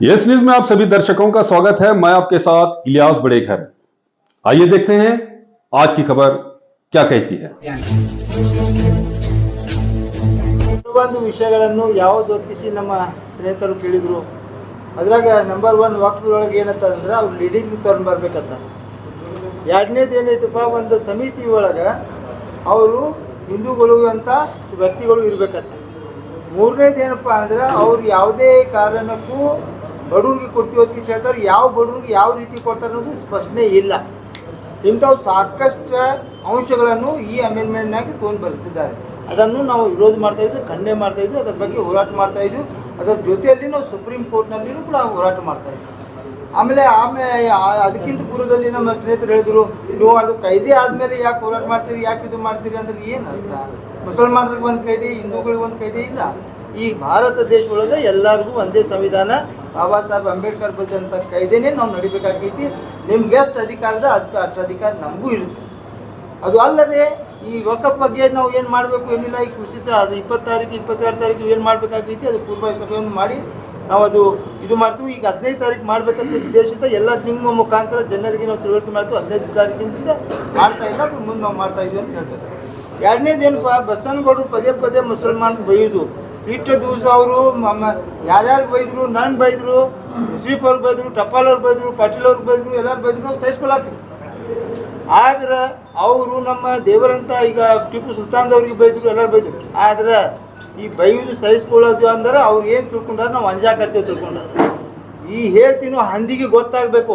Yes news में आप सभी दर्शकों का स्वागत है। मैं आपके साथ इलियास बड़ेखर। आइए देखते हैं आज की खबर क्या कहती है। ಕೆಲವೊಂದು ವಿಷಯಗಳನ್ನು ಯಾವುದು ಒದಗಿಸಿ ನಮ್ಮ ಸ್ನೇಹಿತರು ಕೇಳಿದರು. ಅದ್ರಾಗ ನಂಬರ್ 1 ವಕ್ಫ್ರೊಳಗೆ ಏನಂತಂದ್ರೆ ಅವ್ರು ಲೇಡೀಸ್ಗೆ ತೊಗೊಂಡು ಬರ್ಬೇಕಂತ. ಎರಡನೇದು ಏನೈತಪ್ಪ, ಒಂದು ಸಮಿತಿ ಒಳಗೆ ಅವರು ಹಿಂದೂಗಳು ಅಂತ ವ್ಯಕ್ತಿಗಳು ಇರಬೇಕಂತ. ಮೂರನೇದು ಏನಪ್ಪ ಅಂದ್ರೆ ಅವ್ರು ಯಾವುದೇ ಕಾರಣಕ್ಕೂ ಬಡವ್ರಿಗೆ ಕೊಡ್ತೀವಿ ಅಂತ ಹೇಳ್ತಾರೆ. ಯಾವ ಬಡವ್ರಿಗೆ ಯಾವ ರೀತಿ ಕೊಡ್ತಾರೆ ಅನ್ನೋದು ಸ್ಪಷ್ಟನೆ ಇಲ್ಲ. ಇಂಥವು ಸಾಕಷ್ಟು ಅಂಶಗಳನ್ನು ಈ ಅಮೆಂಡ್ಮೆಂಟ್ನಾಗಿ ತೊಗೊಂಡು ಬರುತ್ತಿದ್ದಾರೆ. ಅದನ್ನು ನಾವು ವಿರೋಧ ಮಾಡ್ತಾಯಿದ್ವಿ, ಖಂಡನೆ ಮಾಡ್ತಾಯಿದ್ವಿ, ಅದರ ಬಗ್ಗೆ ಹೋರಾಟ ಮಾಡ್ತಾಯಿದ್ವಿ. ಅದರ ಜೊತೆಯಲ್ಲಿ ನಾವು ಸುಪ್ರೀಂ ಕೋರ್ಟ್ನಲ್ಲಿಯೂ ಕೂಡ ಹೋರಾಟ ಮಾಡ್ತಾಯಿದ್ವಿ. ಆಮೇಲೆ ಅದಕ್ಕಿಂತ ಪೂರ್ವದಲ್ಲಿ ನಮ್ಮ ಸ್ನೇಹಿತರು ಹೇಳಿದರು, ನೀವು ಅದು ಕಾಯ್ದೆ ಆದಮೇಲೆ ಯಾಕೆ ಹೋರಾಟ ಮಾಡ್ತೀರಿ, ಯಾಕೆ ಇದು ಮಾಡ್ತೀರಿ ಅಂದ್ರೆ ಏನು ಅರ್ಥ? ಮುಸಲ್ಮಾನರಿಗೆ ಒಂದು ಕಾಯ್ದೆ, ಹಿಂದೂಗಳಿಗೆ ಒಂದು ಕಾಯ್ದೆ ಇಲ್ಲ. ಈ ಭಾರತ ದೇಶದೊಳಗೆ ಎಲ್ಲರಿಗೂ ಒಂದೇ ಸಂವಿಧಾನ, ಬಾಬಾ ಸಾಹೇಬ್ ಅಂಬೇಡ್ಕರ್ ಬರೆದಂಥ ಕಾಯ್ದೆನೇ ನಾವು ನಡಿಬೇಕಾಗೈತಿ. ನಿಮ್ಗೆ ಎಷ್ಟು ಅಧಿಕಾರದ ಅಷ್ಟು ಅಧಿಕಾರ ನಮಗೂ ಇರುತ್ತೆ. ಅದು ಅಲ್ಲದೆ ಈ ವಕಫ್ ಬಗ್ಗೆ ನಾವು ಏನು ಮಾಡಬೇಕು ಏನಿಲ್ಲ, ಈ ಕೃಷಿ ಅದು 20 ತಾರೀಕು 22 ತಾರೀಕು ಏನು ಮಾಡಬೇಕಾಗೈತಿ, ಅದು ಪೂರ್ವ ಸಭೆಯನ್ನು ಮಾಡಿ ನಾವು ಅದು ಇದು ಮಾಡ್ತೀವಿ. ಈಗ 15 ತಾರೀಕು ಮಾಡಬೇಕಂತ ಉದ್ದೇಶಿತ ಎಲ್ಲ ನಿಮ್ಮ ಮುಖಾಂತರ ಜನರಿಗೆ ನಾವು ತಿಳುವಳಿಕೆ ಮಾಡ್ತೀವಿ. 15 ತಾರೀಕಿನ ದಿವಸ ಮಾಡ್ತಾ ಇಲ್ಲ, ಮುಂದೆ ನಾವು ಮಾಡ್ತಾ ಇದ್ವಿ ಅಂತ ಹೇಳ್ತಾರೆ. ಎರಡನೇದೇನಪ್ಪ, ಬಸವನಗೌಡರು ಪದೇ ಪದೇ ಮುಸಲ್ಮಾನ್ ಬೈಯೋದು. ಇಷ್ಟು ದಿವಸ ಅವರು ಯಾರ್ಯಾರು ಬೈದರು, ನಾನು ಬೈದರು, ಮುಸ್ಲಿಫ್ ಅವ್ರಿಗೆ ಬೈದರು, ಟಪಾಲ್ ಅವ್ರಿಗೆ ಬೈದರು, ಪಾಟೀಲ್ ಅವ್ರಿಗೆ ಬೈದರು, ಎಲ್ಲರೂ ಬೈದರು, ನಾವು ಸಹಿಸ್ಕೊಳತ್ತೀವಿ. ಆದ್ರೆ ಅವರು ನಮ್ಮ ದೇವರಂತ ಈಗ ಟಿಪ್ಪು ಸುಲ್ತಾನ್ದವ್ರಿಗೆ ಬೈದರು, ಎಲ್ಲರೂ ಬೈದರು. ಆದ್ರೆ ಈ ಬೈದು ಸಹಿಸ್ಕೊಳ್ಳೋದು ಅಂದ್ರೆ ಅವ್ರು ಏನು ತಿಳ್ಕೊಂಡ್ರೆ ನಾವು ಅಂಜಾಕತ್ತೀವಿ ತಿಳ್ಕೊಂಡ್ರೆ. ಈ ಹೇಳ್ತೀನೋ ಹಂದಿಗೆ ಗೊತ್ತಾಗಬೇಕು.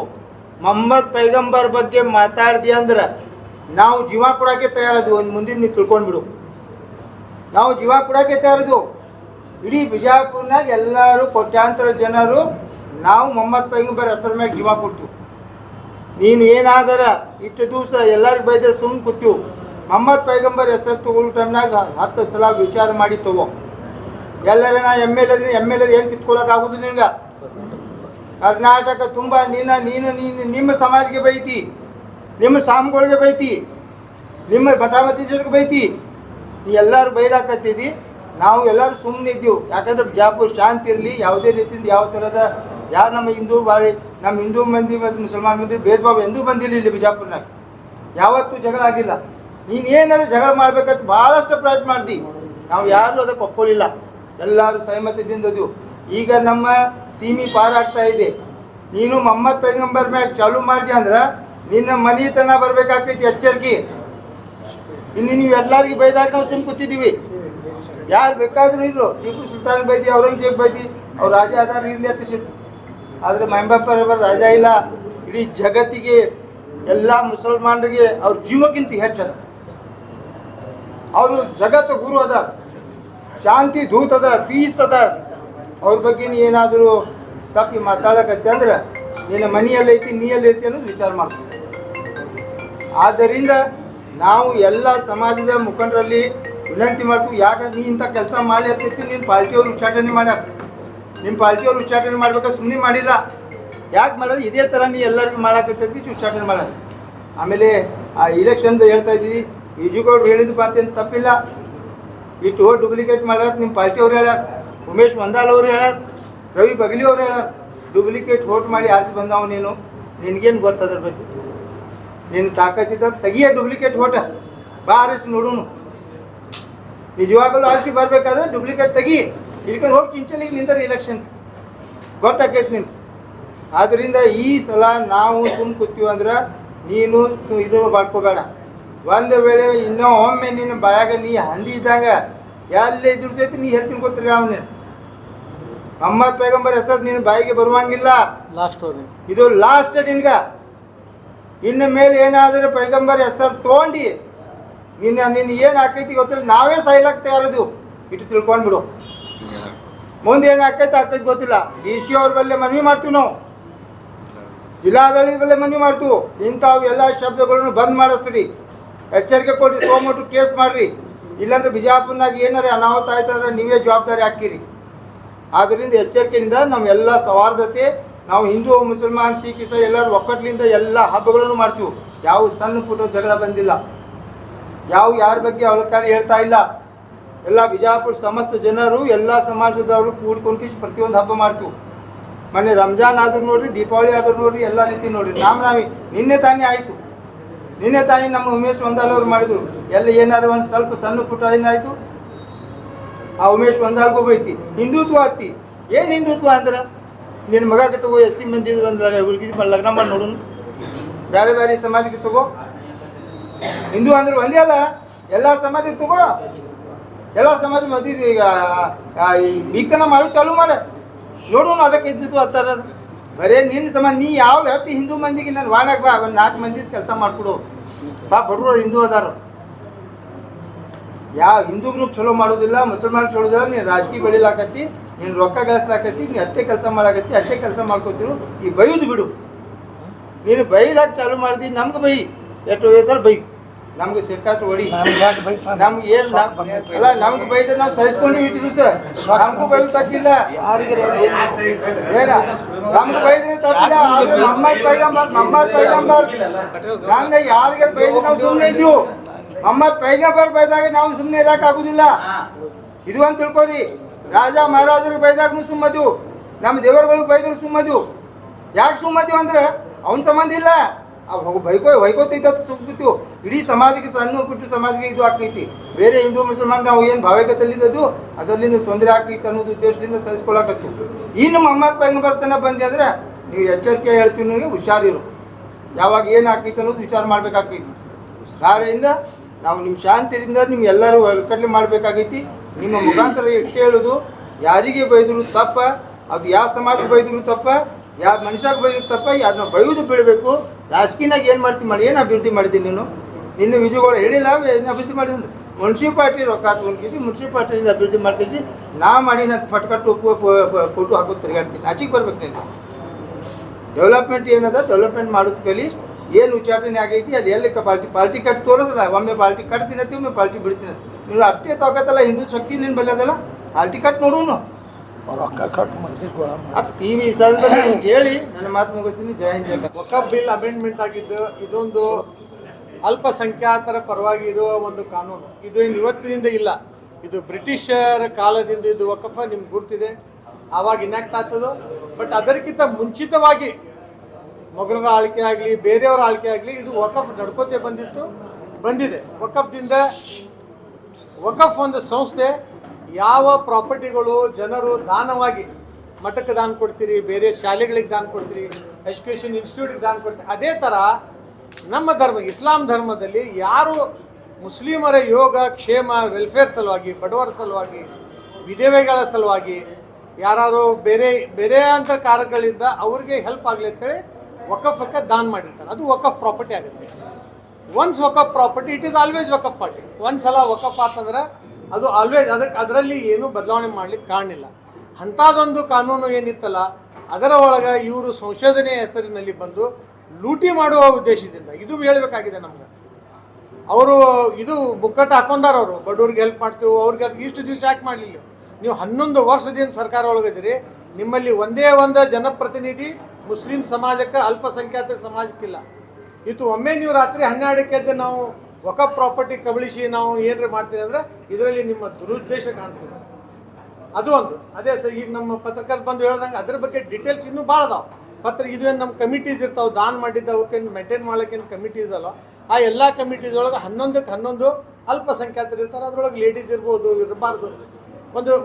ಮೊಹಮ್ಮದ್ ಪೈಗಂಬರ್ ಬಗ್ಗೆ ಮಾತಾಡ್ದಿ ಅಂದ್ರೆ ನಾವು ಜೀವ ಕೊಡೋಕ್ಕೆ ತಯಾರದು. ಒಂದು ಮುಂದಿನ ನೀವು ತಿಳ್ಕೊಂಡ್ಬಿಡು, ನಾವು ಜೀವ ಕೊಡೋಕ್ಕೆ ತಯಾರದು. ಇಡೀ ಬಿಜಾಪುರ್ನಾಗ ಎಲ್ಲರೂ ಕೋಟ್ಯಾಂತರ ಜನರು ನಾವು ಮೊಹಮ್ಮದ್ ಪೈಗಂಬರ್ ಹೆಸರ ಮ್ಯಾಗ ಜೀವ ಕೊಡ್ತೀವಿ. ನೀನು ಏನಾದರ ಇಷ್ಟು ದಿವಸ ಎಲ್ಲರಿಗೂ ಬೈದ್ರೆ ಸುಮ್ಮನೆ ಕೂತೀವಿ. ಮೊಹಮ್ಮದ್ ಪೈಗಂಬರ್ ಹೆಸರು ತಗೊಳ್ಳೋ ಟೈಮ್ನಾಗ 10 ಸಲ ವಿಚಾರ ಮಾಡಿ ತಗೋ. ಎಲ್ಲರ ನಾ MLA ಏನು ಕಿತ್ಕೊಳ್ಳೋಕ್ಕಾಗೋದಿಲ್ಲ ನಿನ್ಗೆ. ಕರ್ನಾಟಕ ತುಂಬ ನೀನು ನಿಮ್ಮ ಸಮಾಜಕ್ಕೆ ಬೈತಿ, ನಿಮ್ಮ ಸ್ವಾಮಿಗಳಿಗೆ ಬೈತಿ, ನಿಮ್ಮ ಮಠಾಧೀಶರಿಗೆ ಬೈತಿ. ನೀ ಎಲ್ಲರೂ ಬೈಲಾಕತ್ತಿದ್ದಿ. ನಾವು ಎಲ್ಲರೂ ಸುಮ್ಮನೆ ಇದ್ದೀವಿ. ಯಾಕಂದ್ರೆ ಬಿಜಾಪುರ ಶಾಂತಿ ಇರಲಿ, ಯಾವುದೇ ರೀತಿಯಿಂದ ಯಾವ ಥರದ ಯಾರು ನಮ್ಮ ಹಿಂದೂ ನಮ್ಮ ಹಿಂದೂ ಮಂದಿ ಮತ್ತು ಮುಸಲ್ಮಾನ್ ಮಂದಿ ಭೇದ ಭಾವ ಎಂದೂ ಬಂದಿಲ್ಲ. ಇಲ್ಲಿ ಬಿಜಾಪುರ್ನಾಗ ಯಾವತ್ತೂ ಜಗಳ ಆಗಿಲ್ಲ. ನೀನು ಏನಾದ್ರು ಜಗಳ ಮಾಡ್ಬೇಕಂತ ಭಾಳಷ್ಟು ಪ್ರಯತ್ನ ಮಾಡ್ದಿ, ನಾವು ಯಾರೂ ಅದಕ್ಕೆ ಒಪ್ಕೊಳ್ಳಿಲ್ಲ. ಎಲ್ಲರೂ ಸಹಮತದಿಂದದು. ಈಗ ನಮ್ಮ ಸೀಮೆ ಪಾರಾಗ್ತಾ ಇದೆ. ನೀನು ಮೊಹಮ್ಮದ್ ಪೈಗಂಬರ್ ಮ್ಯಾಗ ಚಾಲೂ ಮಾಡಿದೆ ಅಂದ್ರೆ ನಿನ್ನ ಮನೆತನ ಬರಬೇಕಾಗ್ತೈತಿ. ಎಚ್ಚರಿಕೆ. ಇನ್ನು ನೀವು ಎಲ್ಲರಿಗೂ ಬೈದಾಗ ನಾವು ಸುಮ್ಮನೆ ಕೂತಿದ್ದೀವಿ. ಯಾರು ಬೇಕಾದರೂ ಇದ್ರು, ಟಿಪ್ಪು ಸುಲ್ತಾನ್ ಬೈದಿ, ಔರಂಗಜೇಬ್ ಬೈದಿ, ಅವ್ರು ರಾಜ ಆಧಾರ ಇರಲಿ ಅಂತ ಸಿಕ್ತು. ಆದರೆ ಮೊಹಮ್ಮದ್ ರಾಜ ಇಲ್ಲ. ಇಡೀ ಜಗತ್ತಿಗೆ ಎಲ್ಲ ಮುಸಲ್ಮಾನರಿಗೆ ಅವ್ರ ಜೀವಕ್ಕಿಂತ ಹೆಚ್ಚದ. ಅವರು ಜಗತ್ತು ಗುರು ಅದ, ಶಾಂತಿ ದೂತ ಅದ, ಪೀಸ್ ಅದ. ಅವ್ರ ಬಗ್ಗೆ ನೀ ಏನಾದರೂ ತಪ್ಪಿ ಮಾತಾಡಕತ್ತೆ ಅಂದ್ರೆ ನಿನ್ನ ಮನೆಯಲ್ಲೈತಿ, ನೀಯಲ್ಲಿ ಐತಿ ಅನ್ನೋದು ವಿಚಾರ ಮಾಡ್ತೀವಿ. ಆದ್ದರಿಂದ ನಾವು ಎಲ್ಲ ಸಮಾಜದ ಮುಖಂಡರಲ್ಲಿ ವಿನಂತಿ ಮಾಡ್ತೀವಿ. ಯಾಕಂದ್ರೆ ನೀ ಇಂಥ ಕೆಲಸ ಮಾಡಿ ಅಂತೈತಿ, ನಿನ್ನ ಪಾರ್ಟಿಯವ್ರು ಉಚ್ಚಾಟನೆ ಮಾಡ್ಯಾರ. ನಿಮ್ಮ ಪಾರ್ಟಿಯವ್ರು ಉಚ್ಚಾಟನೆ ಮಾಡ್ಬೇಕಾದ್ರೆ ಸುಮ್ಮನೆ ಮಾಡಿಲ್ಲ. ಯಾಕೆ ಮಾಡೋದು? ಇದೇ ಥರ ನೀ ಎಲ್ಲರಿಗೂ ಮಾಡಾಕತ್ತೈತಿ, ಉಚ್ಚಾಟನೆ ಮಾಡೋದು. ಆಮೇಲೆ ಆ ಇಲೆಕ್ಷನ್ದು ಹೇಳ್ತಾ ಇದ್ದೀವಿ, ವಿಜುಗೌಡ್ರು ಹೇಳಿದ್ದು ಮಾತೇನು ತಪ್ಪಿಲ್ಲ. ಇಟ್ಟು ಡೂಪ್ಲಿಕೇಟ್ ಮಾಡ್ಯಾರ ನಿಮ್ಮ ಪಾರ್ಟಿಯವ್ರು ಹೇಳ್ಯಾರ, ಉಮೇಶ್ ವಂದಾಲ್ ಅವರು ಹೇಳ್ಯಾರ, ರವಿ ಬಗಲಿ ಅವರು ಹೇಳ್ಯಾರ. ಡೂಪ್ಲಿಕೇಟ್ ವೋಟ್ ಮಾಡಿ ಆರಿಸಿ ಬಂದವ ನೀನು, ನಿನಗೇನು ಗೊತ್ತದ್ರ ಬಗ್ಗೆ? ನೀನು ತಾಕತ್ತಿದ್ದ ತೆಗಿಯ ಡೂಪ್ಲಿಕೇಟ್ ವೋಟ, ಬಾ ಆರಿಸಿ ನೋಡೋನು. ನಿಜವಾಗಲೂ ಆರಿಸಿ ಬರಬೇಕಾದ್ರೆ ಡೂಪ್ಲಿಕೇಟ್ ತೆಗಿ, ಇಳ್ಕೊಂಡು ಹೋಗಿ ಚಿಂಚಲಿಗೆ ನಿಂತಾರೆ ಇಲೆಕ್ಷನ್, ಗೊತ್ತಾಕೈತಿ ನೀನು. ಆದ್ದರಿಂದ ಈ ಸಲ ನಾವು ಸುಮ್ಮ ಕೂತೀವಿ ಅಂದ್ರೆ ನೀನು ಇದು ಮಾಡ್ಕೋಬೇಡ. ಒಂದು ವೇಳೆ ಇನ್ನೂ ಒಮ್ಮೆ ನಿನ್ನ ಬಾಯಾಗ ನೀ ಹಂದಿ ಇದ್ದಾಗ ಎಲ್ಲೇ ಇದ್ರು ಸಹಿತ ನೀ ಹೇಳ್ತೀನಿ ಗೊತ್ತಿರ ಅವನೇನು. ಮೊಹಮ್ಮದ್ ಪೈಗಂಬರ್ ಹೆಸರು ನಿನ್ನ ಬಾಯಿಗೆ ಬರುವಂಗಿಲ್ಲ. ಇದು ಲಾಸ್ಟ್ ನಿನ್ಗೆ. ಇನ್ನು ಮೇಲೆ ಏನಾದರೂ ಪೈಗಂಬರ್ ಹೆಸರು ತೊಗೊಂಡು ನಿನ್ನ ಏನು ಆಕೈತಿ ಗೊತ್ತಿಲ್ಲ, ನಾವೇ ಸಾಯ್ಲಾಕ್ ತಯಾರದು. ಇಟ್ಟು ತಿಳ್ಕೊಂಡ್ಬಿಡು. ಮುಂದೆ ಏನು ಆಕೈತಿ ಗೊತ್ತಿಲ್ಲ. DC ಅವ್ರ ಬಲ್ಲೇ ಮನವಿ ಮಾಡ್ತೀವಿ, ನಾವು ಜಿಲ್ಲಾಡಳಿತ ಬಲ್ಲೇ ಮನವಿ ಮಾಡ್ತೀವಿ. ಇಂಥವು ಎಲ್ಲ ಶಬ್ದಗಳನ್ನು ಬಂದ್ ಮಾಡಿಸ್ರಿ, ಎಚ್ಚರಿಕೆ ಕೊಡ್ರಿ, ಸೋಮಟ್ಟು ಕೇಸ್ ಮಾಡಿರಿ. ಇಲ್ಲಾಂದ್ರೆ ಬಿಜಾಪುರ್ನಾಗ ಏನಾರ ಅನಾಹುತ ಆಯ್ತಂದ್ರೆ ನೀವೇ ಜವಾಬ್ದಾರಿ ಹಾಕಿರಿ. ಆದ್ದರಿಂದ ಎಚ್ಚರಿಕೆಯಿಂದ ನಾವೆಲ್ಲ ಸೌಹಾರ್ದತೆ, ನಾವು ಹಿಂದೂ ಮುಸಲ್ಮಾನ್ ಸಿಖ್ ಇಸಾಯಿ ಎಲ್ಲರೂ ಒಕ್ಕಟ್ಲಿಂದ ಎಲ್ಲ ಹಬ್ಬಗಳನ್ನು ಮಾಡ್ತೀವಿ. ಯಾವ ಸಣ್ಣ ಪುಟ್ಟ ಜಗಳ ಬಂದಿಲ್ಲ, ಯಾರ ಬಗ್ಗೆ ಅವಲಕಾರಿ ಹೇಳ್ತಾ ಇಲ್ಲ. ಎಲ್ಲ ಬಿಜಾಪುರ ಸಮಸ್ತ ಜನರು ಎಲ್ಲ ಸಮಾಜದವರು ಕೂಡ್ಕೊಂಡು ಪ್ರತಿಯೊಂದು ಹಬ್ಬ ಮಾಡ್ತೀವಿ. ಮೊನ್ನೆ ರಂಜಾನ್ ಆದ್ರೂ ನೋಡ್ರಿ, ದೀಪಾವಳಿ ಆದ್ರೂ ನೋಡ್ರಿ, ಎಲ್ಲ ರೀತಿ ನೋಡ್ರಿ. ನಾವೇ ನಿನ್ನೆ ತಾನೇ ಆಯಿತು, ನಿನ್ನೆ ತಾನೇ ನಮ್ಮ ಉಮೇಶ್ ಒಂದಾಲ್ ಅವ್ರು ಮಾಡಿದ್ರು. ಎಲ್ಲ ಏನಾದ್ರು ಒಂದು ಸ್ವಲ್ಪ ಸಣ್ಣ ಪುಟ್ಟ ಏನಾಯಿತು, ಆ ಉಮೇಶ್ ಒಂದಾಲ್ಗೂ ಬೈತಿ ಹಿಂದುತ್ವ ಹತ್ತಿ. ಏನು ಹಿಂದುತ್ವ ಅಂದ್ರೆ ನಿನ್ನ ಮಗಕ್ಕೆ ತಗೋ, SC ಮಂದಿ ಒಂದು ಹುಡುಗಿ ಲಗ್ನ ಮಾಡಿ ನೋಡೋಣ, ಬೇರೆ ಬೇರೆ ಸಮಾಜಕ್ಕೆ ತಗೋ. ಹಿಂದೂ ಅಂದ್ರೆ ಒಂದೇ ಅಲ್ಲ, ಎಲ್ಲ ಸಮಾಜಕ್ಕೆ ತಗೋ, ಎಲ್ಲ ಸಮಾಜ ಮದುವೆ ಈಗ ಈಗತನ ಮಾಡು ಚಾಲು ಮಾಡ ನೋಡೋಣ. ಅದಕ್ಕೆ ಹಿಂದುತ್ವ ಹತ್ತಾರ. ಬರೇ ನಿನ್ನ ಸಮಾಜ ನೀ ಯಾವ ಎಷ್ಟು ಹಿಂದೂ ಮಂದಿಗೆ ನಾನು ವಾಡಾಗ ಬಾ, ಒಂದು 4 ಮಂದಿ ಕೆಲಸ ಮಾಡಿಕೊಡು ಬಾ. ಬಡವರು ಹಿಂದೂ ಅದಾರು, ಯಾವ ಹಿಂದೂಗ್ರು ಚಲೋ ಮಾಡೋದಿಲ್ಲ, ಮುಸಲ್ಮಾನ್ ಚಲೋದಿಲ್ಲ. ನೀನು ರಾಜಕೀಯ ಬೆಳಿಲಾಕತ್ತಿ, ನೀನು ರೊಕ್ಕ ಗಳಿಸ್ಲಾಕತ್ತಿ, ನೀನು ಅಷ್ಟೇ ಕೆಲಸ ಮಾಡಾಕತ್ತಿ, ಅಷ್ಟೇ ಕೆಲಸ ಮಾಡ್ಕೊತಿರು. ಈ ಬೈದು ಬಿಡು. ನೀನು ಬೈಲಾಕ ಚಾಲು ಮಾಡಿದಿ, ನಮ್ಗೆ ಬೈ ಎಷ್ಟು ಹೋಯ್ತಾರೆ ಬೈ, ನಮ್ಗೆ ಸಿಕ್ಕಾತು ಹೊಡಿ. ನಮ್ಗೆ ಏನು ಅಲ್ಲ, ನಮ್ಗೆ ಬೈದ್ರೆ ನಾವು ಸಹಿಸ್ಕೊಂಡು ಇಟ್ಟಿದ್ವಿ ಸರ್. ನಮಗೂ ಬೈದು ತಪ್ಪಿಲ್ಲ, ಏನ ನಮ್ಗೆ ಬೈದ್ರೆ ತಪ್ಪಿಲ್ಲ. ಆದ್ರೆ ಮೊಹಮ್ಮದ್ ಪೈಗಂಬರ್ ನಂಗೆ ಯಾರಿಗೆ ಬೈದ್ರೆ ನಾವು ಸುಮ್ಮನೆ ಇದ್ದೀವಿ. ಮೊಹಮ್ಮದ್ ಪೈಗಂಬರ್ ಬೈದಾಗ ನಾವು ಸುಮ್ಮನೆ ಇರಕ್ಕೆ ಆಗುದಿಲ್ಲ. ಇದು ಅಂತ ತಿಳ್ಕೊರಿ. ರಾಜ ಮಹಾರಾಜರು ಬೈದಾಗ ಸುಮ್ಮದು, ನಮ್ಮ ದೇವರುಗಳಿಗೆ ಬೈದ್ರು ಸುಮ್ಮದು. ಯಾಕೆ ಸುಮ್ಮದು ಅಂದ್ರೆ ಅವನ ಸಂಬಂಧ ಇಲ್ಲ, ಹೊಯ್ಕೋತೈತ ಸುಗ್ಬಿತ್ತು. ಇಡೀ ಸಮಾಜಕ್ಕೆ, ಸಣ್ಣ ಪುಟ್ಟ ಸಮಾಜಕ್ಕೆ ಇದು ಆಗ್ತೈತಿ. ಬೇರೆ ಹಿಂದೂ ಮುಸಲ್ಮಾನ್ ನಾವು ಏನು ಭಾವೈಕತಲ್ಲಿದ್ದು ಅದರಿಂದ ತೊಂದರೆ ಆಗ್ತೈತೆ ಅನ್ನೋದು ಉದ್ದೇಶದಿಂದ ಸಹಿಸ್ಕೊಳಕತ್ತು. ಇನ್ನು ಮೊಹಮ್ಮದ್ ಪೈಗಂಬರ್ ತನ ಬಂದಿ ಅಂದ್ರೆ ನೀವು ಎಚ್ಚರಿಕೆ ಹೇಳ್ತೀವಿ, ನಿಮಗೆ ಹುಷಾರಿರು. ಯಾವಾಗ ಏನು ಆಗ್ತೈತೆ ಅನ್ನೋದು ವಿಚಾರ ಮಾಡ್ಬೇಕಾಗ್ತೈತಿ. ಆದ್ದರಿಂದ ನಾವು ನಿಮ್ಮ ಶಾಂತಿಯಿಂದ ನಿಮ್ಗೆ ಎಲ್ಲರೂ ಒಕ್ಕಟ್ಲೆ ಮಾಡಬೇಕಾಗೈತಿ. ನಿಮ್ಮ ಮುಖಾಂತರ ಎಷ್ಟು ಹೇಳೋದು, ಯಾರಿಗೆ ಬೈದ್ರು ತಪ್ಪ, ಅದು ಯಾವ ಸಮಾಜಕ್ಕೆ ಬೈದ್ರು ತಪ್ಪ, ಯಾವ ಮನುಷ್ಯಗೆ ಬೈದ್ರು ತಪ್ಪ, ಅದನ್ನ ಬೈದು ಬಿಡಬೇಕು. ರಾಜಕೀಯನಾಗ ಏನು ಮಾಡ್ತೀವಿ ಮಾಡಿ, ಏನು ಅಭಿವೃದ್ಧಿ ಮಾಡಿದ್ದೀನಿ ನೀನು? ನಿನ್ನ ವಿಜಯಗಳು ಹೇಳಿಲ್ಲ, ಏನು ಅಭಿವೃದ್ಧಿ ಮಾಡಿದ್ರು? ಮುನ್ಸಿಪಾಲ್ಟಿ ರೊಕ್ಕ ಹಾಕೊಂಡ್ಕೇಸಿ ಮುನ್ಸಿಪಾಲ್ಟಿಯಿಂದ ಅಭಿವೃದ್ಧಿ ಮಾಡ್ಕೇಸಿ ನಾ ಮಾಡಿ ನಾನು ಪಟ್ಕಟ್ಟು ಫೋಟೋ ಹಾಕೋದು ತಿರುಗಾಡ್ತೀನಿ. ಆಚೆಗೆ ಬರ್ಬೇಕು ನೀನು. ಡೆವಲಪ್ಮೆಂಟ್ ಏನದ, ಡೆವಲಪ್ಮೆಂಟ್ ಮಾಡೋದು ಕಲಿ. ಏನು ಉಚ್ಚಾಟನೆ ಆಗೈತಿ ಅದು ಎಲ್ಲಿ ಪಾಲ್ಟಿ ಕಟ್ ತೋರಿಸಲ್ಲ. ಒಮ್ಮೆ ಪಾಲ್ಟಿ ಕಟ್ತೀನತ್ತಿ, ಒಮ್ಮೆ ಪಾಲ್ಟಿ ಬಿಡ್ತೀನಿ. ನೀವು ಅಷ್ಟೇ ತಗೋತಲ್ಲ, ಹಿಂದೂ ಶಕ್ತಿ ನಿನ್ನ ಬಲ್ಲಿ ಅದಲ್ಲ, ಪಾಲ್ಟಿ ಕಟ್ ನೋಡೋನು. TV ಹೇಳಿ ನನ್ನ ಮಾತು ಮುಗಿಸ್ತೀನಿ. ಜಯ ಹಿಂದ್. ವಕಫ್ ಬಿಲ್ ಅಮೆಂಡ್ಮೆಂಟ್ ಆಗಿದ್ದು ಇದೊಂದು ಅಲ್ಪಸಂಖ್ಯಾತರ ಪರವಾಗಿ ಇರುವ ಒಂದು ಕಾನೂನು. ಇದು ಇವತ್ತಿನಿಂದ ಇಲ್ಲ, ಇದು ಬ್ರಿಟಿಷರ ಕಾಲದಿಂದ ಇದು ವಕಫ ನಿಮ್ಗೆ ಗುರ್ತಿದೆ, ಆವಾಗ ಇನ್ಯಾಕ್ಟ್ ಆಗ್ತದೋ. ಬಟ್ ಅದಕ್ಕಿಂತ ಮುಂಚಿತವಾಗಿ ಮೊಘಲರ ಆಳ್ಕೆ ಆಗಲಿ, ಬೇರೆಯವರ ಆಳ್ಕೆ ಆಗಲಿ, ಇದು ವಕಫ್ ನಡ್ಕೋತೆ ಬಂದಿದೆ. ವಕಫ್ ಒಂದು ಸಂಸ್ಥೆ. ಯಾವ ಪ್ರಾಪರ್ಟಿಗಳು ಜನರು ದಾನವಾಗಿ, ಮಠಕ್ಕೆ ದಾನ ಕೊಡ್ತೀರಿ, ಬೇರೆ ಶಾಲೆಗಳಿಗೆ ದಾನ ಕೊಡ್ತೀರಿ, ಎಜುಕೇಷನ್ ಇನ್ಸ್ಟಿಟ್ಯೂಟ್ಗೆ ದಾನ ಕೊಡ್ತೀರಿ, ಅದೇ ಥರ ನಮ್ಮ ಧರ್ಮ ಇಸ್ಲಾಂ ಧರ್ಮದಲ್ಲಿ ಯಾರು ಮುಸ್ಲಿಮರ ಯೋಗ ಕ್ಷೇಮ ವೆಲ್ಫೇರ್ ಸಲುವಾಗಿ, ಬಡವರ ಸಲುವಾಗಿ, ವಿಧವೆಗಳ ಸಲುವಾಗಿ, ಯಾರು ಬೇರೆ ಅಂತ ಕಾರ್ಯಗಳಿಂದ ಅವ್ರಿಗೆ ಹೆಲ್ಪ್ ಆಗಲಿ ಅಂತೇಳಿ ವಕಫಕ್ಕೆ ದಾನ ಮಾಡಿರ್ತಾರೆ. ಅದು ವಕಫ್ ಪ್ರಾಪರ್ಟಿ ಆಗುತ್ತೆ. Once Waqf property it is always Waqf party. ಒಂದ್ಸಲ ವಕಫ್ ಆತಂದ್ರೆ ಅದು ಆಲ್ವೇಸ್ ಅದರಲ್ಲಿ ಏನೂ ಬದಲಾವಣೆ ಮಾಡ್ಲಿಕ್ಕೆ ಕಾರಣಿಲ್ಲ. ಅಂಥದ್ದೊಂದು ಕಾನೂನು ಏನಿತ್ತಲ್ಲ, ಅದರ ಒಳಗೆ ಇವರು ಸಂಶೋಧನೆಯ ಹೆಸರಿನಲ್ಲಿ ಬಂದು ಲೂಟಿ ಮಾಡುವ ಉದ್ದೇಶದಿಂದ ಇದು ಹೇಳಬೇಕಾಗಿದೆ ನಮ್ಗೆ. ಅವರು ಇದು ಮುಕ್ಕಟ್ಟು ಹಾಕೊಂಡಾರ, ಅವರು ಬಡವ್ರಿಗೆ ಹೆಲ್ಪ್ ಮಾಡ್ತೀವಿ, ಅವ್ರಿಗೆ ಇಷ್ಟು ದಿವಸ ಯಾಕೆ ಮಾಡಲಿಲ್ಲ? ನೀವು 11 ವರ್ಷದಿಂದ ಸರ್ಕಾರ ಒಳಗಿದ್ದೀರಿ, ನಿಮ್ಮಲ್ಲಿ ಒಂದೇ ಒಂದು ಜನಪ್ರತಿನಿಧಿ ಮುಸ್ಲಿಂ ಸಮಾಜಕ್ಕೆ, ಅಲ್ಪಸಂಖ್ಯಾತ ಸಮಾಜಕ್ಕಿಲ್ಲ. ಇದು ಒಮ್ಮೆ ನೀವು ರಾತ್ರಿ 12ಕ್ಕೆ ಎದ್ದು ನಾವು ವಕಫ್ ಪ್ರಾಪರ್ಟಿ ಕಬಳಿಸಿ ನಾವು ಏನಾರ ಮಾಡ್ತೀವಿ ಅಂದರೆ ಇದರಲ್ಲಿ ನಿಮ್ಮ ದುರುದ್ದೇಶ ಕಾಣ್ತೀವಿ. ಅದು ಒಂದು. ಅದೇ ಸರ್, ಈಗ ನಮ್ಮ ಪತ್ರಕರ್ತರು ಬಂದು ಹೇಳ್ದಂಗೆ ಅದ್ರ ಬಗ್ಗೆ ಡೀಟೇಲ್ಸ್ ಇನ್ನೂ ಭಾಳ ಅದಾವೆ. ಇದೇನು ನಮ್ಮ ಕಮಿಟೀಸ್ ಇರ್ತಾವೆ, ದಾನ ಮಾಡಿದ್ದ ಅವಕ್ಕೆ ಮೇಂಟೈನ್ ಮಾಡೋಕ್ಕೇನು ಕಮಿಟೀಸ್ ಅಲ್ಲ. ಆ ಎಲ್ಲ ಕಮಿಟೀಸ್ ಒಳಗೆ 11ಕ್ಕೆ 11 ಅಲ್ಪಸಂಖ್ಯಾತರು ಇರ್ತಾರೆ. ಅದರೊಳಗೆ ಲೇಡೀಸ್ ಇರ್ಬೋದು, ಇರಬಾರ್ದು,